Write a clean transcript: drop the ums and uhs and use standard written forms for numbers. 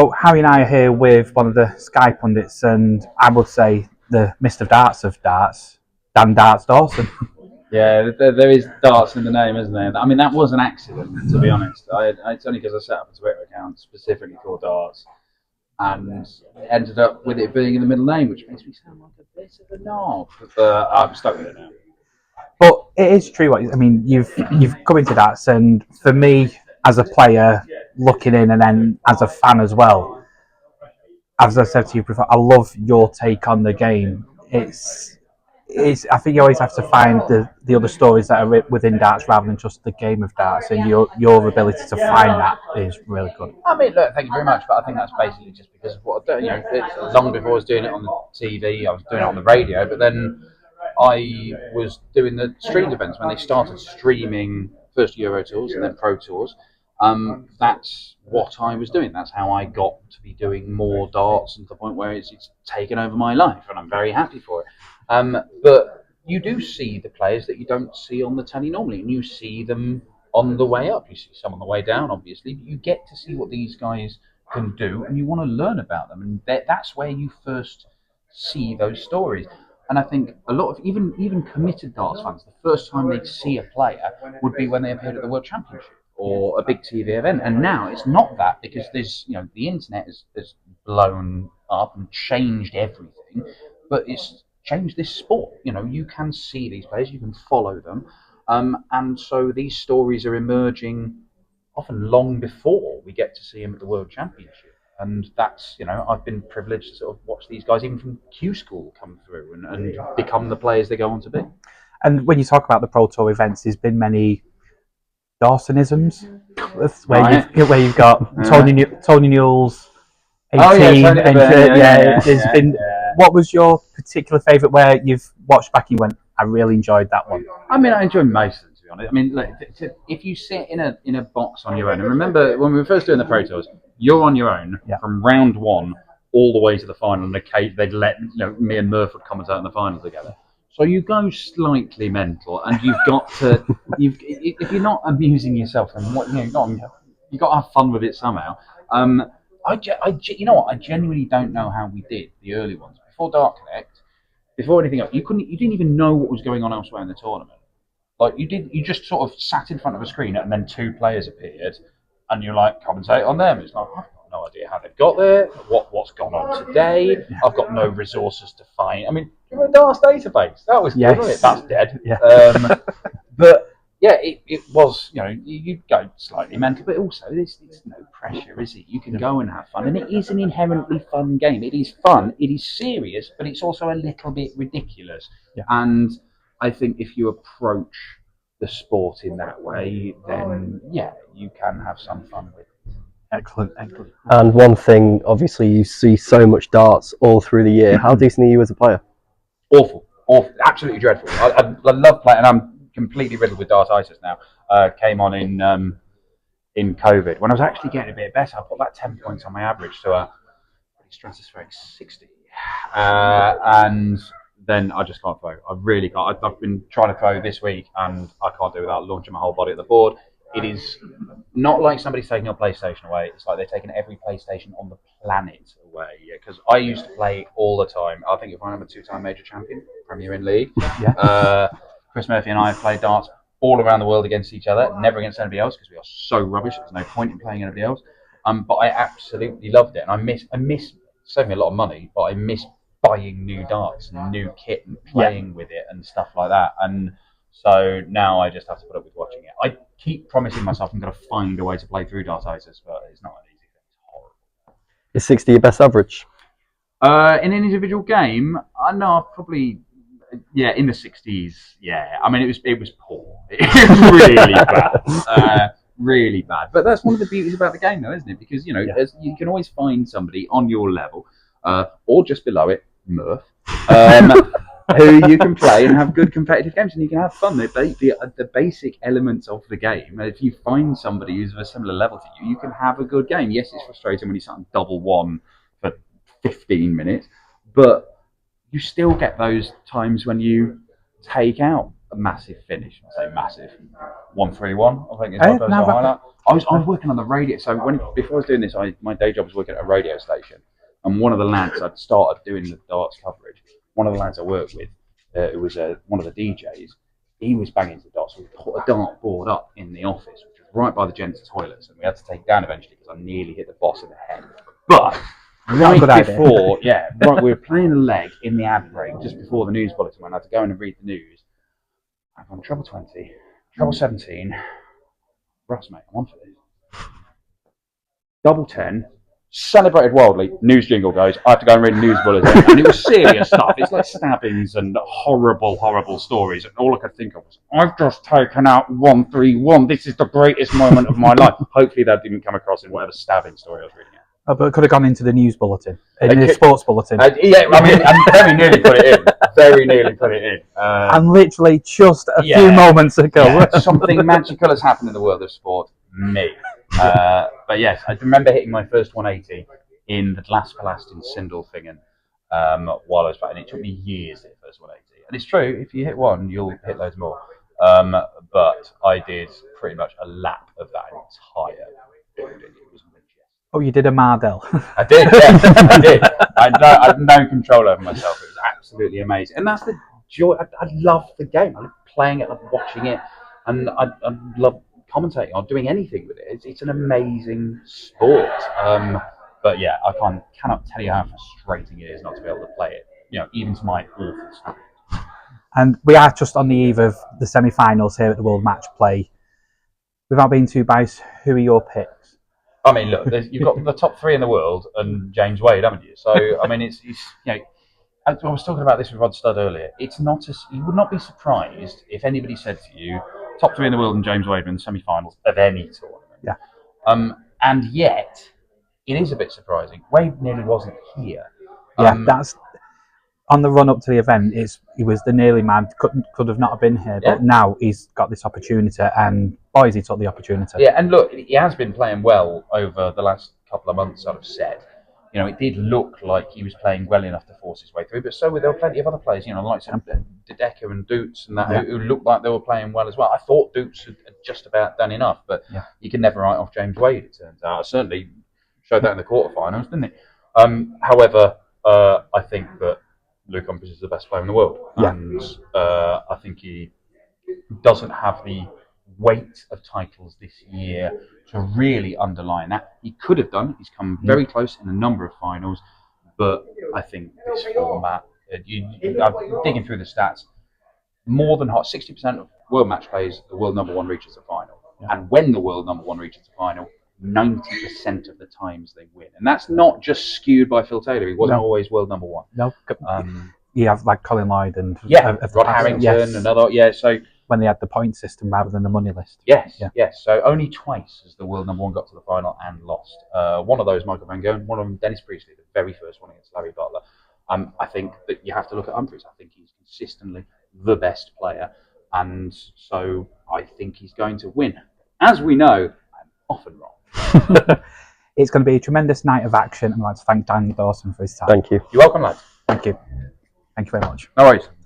So Harry and I are here with one of the Sky pundits, and I would say the Mr. Darts of darts, Dan Dawson. Yeah, there is darts in the name, isn't there? I mean, that was an accident, to be honest. It's only because I set up a Twitter account specifically for darts, and ended up with it being in the middle name, which makes me sound like a bit of a knob. But I'm stuck with it now. But it is true. I mean, you've come into darts, and for me, as a player looking in, and then as a fan as well, as I said to you before, I love your take on the game. It's I think you always have to find the other stories that are within darts rather than just the game of darts, and your ability to find that is really good. I mean, look, thank you very much, but I think that's basically just because of what I do. Long before I was doing it on the TV, I was doing it on the radio, but then I was doing the streamed events when they started streaming first Euro Tours and then Pro Tours. That's what I was doing. That's how I got to be doing more darts, and to the point where it's taken over my life, and I'm very happy for it. But you do see the players that you don't see on the telly normally, and you see them on the way up. You see some on the way down, obviously, but you get to see what these guys can do, and you want to learn about them, and that's where you first see those stories. And I think a lot of even committed darts fans, the first time they'd see a player would be when they appeared at the World Championship or a big TV event. And now it's not that, because there's the internet has blown up and changed everything, but it's changed this sport. You can see these players, you can follow them, and so these stories are emerging often long before we get to see them at the World Championship. And that's, I've been privileged to sort of watch these guys even from Q School come through and become the players they go on to be. And when you talk about the Pro Tour events, there's been many Dawsonisms where you've got Tony Newell's 18, been. What was your particular favourite where you've watched back and you went, I really enjoyed that one? I mean, I enjoyed most of them, to be honest. I mean, look, if you sit in a box on your own, and remember when we were first doing the Pro Tours, you're on your own from round one all the way to the final, and they'd let me and Murph would commentate in the final together. So you go slightly mental, and you've got to if you're not amusing yourself, then what you've got to have fun with it somehow. I genuinely don't know how we did the early ones before Dark Connect, before anything else. You didn't even know what was going on elsewhere in the tournament. Like you just sort of sat in front of a screen, and then two players appeared, and you're like, commentate on them. It's like, I've got no idea how they've got there, what's gone on today. I've got no resources to find. I mean, you remember the Darts database? That was good, wasn't it? That's dead. Yeah. But yeah, it was, you'd go slightly mental, but also there's no pressure, is it? You can go and have fun, and it is an inherently fun game. It is fun, it is serious, but it's also a little bit ridiculous. Yeah. And I think if you approach the sport in that way, then yeah, you can have some fun with it. Excellent. And one thing, obviously, you see so much darts all through the year. How decent are you as a player? Awful, absolutely dreadful. I love playing, and I'm completely riddled with dartitis now. Came on in COVID when I was actually getting a bit better. I put about 10 points on my average to a pretty stratospheric 60, and then I just can't throw. I really can't. I've been trying to throw this week, and I can't do it without launching my whole body at the board. It is not like somebody's taking your PlayStation away. It's like they're taking every PlayStation on the planet away. Because I used to play all the time. I think I'm a 2-time major champion, Premier in League. Yeah. Chris Murphy and I have played darts all around the world against each other, never against anybody else, because we are so rubbish. There's no point in playing anybody else. But I absolutely loved it, and I miss saving a lot of money, but I miss buying new darts and new kit and playing with it and stuff like that. And so now I just have to put up with watching it. I keep promising myself I'm going to find a way to play through dartitis, but it's not an easy thing. It's horrible. Is 60 your best average? In an individual game, I know I've probably in the 60s. Yeah, I mean it was poor. It was really bad, really bad. But that's one of the beauties about the game, though, isn't it? Because you can always find somebody on your level, or just below it, Murph, who you can play and have good competitive games, and you can have fun. The basic elements of the game. If you find somebody who's of a similar level to you, you can have a good game. Yes, it's frustrating when you start on double one for 15 minutes, but you still get those times when you take out a massive finish. I say massive. 131, I think is my personal highlight. I was working on the radio, so before I was doing this, my day job was working at a radio station, and one of the lads I'd started doing the darts coverage. One of the lads I worked with, who was one of the DJs, he was banging the darts. So we put a dart board up in the office, which was right by the gents' toilets, and we had to take it down eventually because I nearly hit the boss in the head. But right before, we were playing a leg in the ad break just before the news bulletin. When I had to go in and read the news. I've gone treble 20, treble 17. Russ, mate, I'm on for this. Double 10. Celebrated wildly. News jingle goes. I have to go and read the news bulletin, and it was serious stuff. It's like stabbings and horrible, horrible stories. And all I could think of was, I've just taken out 131. This is the greatest moment of my life. Hopefully, that didn't come across in whatever stabbing story I was reading. But it could have gone into the news bulletin, in the sports bulletin. Yeah, I mean, I very nearly put it in. Very nearly put it in. And literally just a few moments ago. Yeah, something magical has happened in the world of sport. Me. But yes, I remember hitting my first 180 in the Glaspalast in Sindelfingen while I was playing. It took me years to hit the first 180. And it's true, if you hit one, you'll hit loads more. But I did pretty much a lap of that entire building. It was majestic. Oh, you did a Mardell. I did, yeah, I did. I had no control over myself. It was absolutely amazing. And that's the joy. I love the game. I love playing it, I love watching it, and I love commentating or doing anything with it. It's an amazing sport. But yeah, I cannot tell you how frustrating it is not to be able to play it. Even to my awful state. And we are just on the eve of the semi-finals here at the World Matchplay. Without being too biased, who are your picks? I mean, look, you've got the top three in the world and James Wade, haven't you? So, I mean, it's I was talking about this with Rod Studd earlier. You would not be surprised if anybody said to you, top three in the world and James Wade are in the semi-finals of any tournament. Yeah. And yet, it is a bit surprising. Wade nearly wasn't here. Yeah, that's on the run up to the event. He was the nearly man. Could have not been here, but now he's got this opportunity, and boys, he took the opportunity. Yeah, and look, he has been playing well over the last couple of months. I've said, it did look like he was playing well enough to force his way through. But there were plenty of other players, like Dedeker and Doots and that, who looked like they were playing well as well. I thought Doots had just about done enough, but you can never write off James Wade. It turns out, certainly showed that in the quarterfinals, didn't he? However, I think that Luke Humphries is the best player in the world, and I think he doesn't have the weight of titles this year to really underline that. He could have done. He's come very close in a number of finals, but I think this format, I'm digging through the stats, more than 60% of world match plays, the world number one reaches the final. And when the world number one reaches the final, 90% of the times they win. And that's not just skewed by Phil Taylor. He wasn't always world number one. No. You have like Colin Lloyd and Rod Harrington, another. So when they had the point system rather than the money list. Yes. So only twice has the world number one got to the final and lost. One of those, Michael Van Gogh, one of them, Dennis Priestley, the very first one against Larry Butler. I think that you have to look at Humphries. I think he's consistently the best player, and so I think he's going to win. As we know, I'm often wrong. It's going to be a tremendous night of action, and I'd like to thank Dan Dawson for his time. Thank you. You're welcome, lads. Thank you. Thank you very much. No worries. Thank you.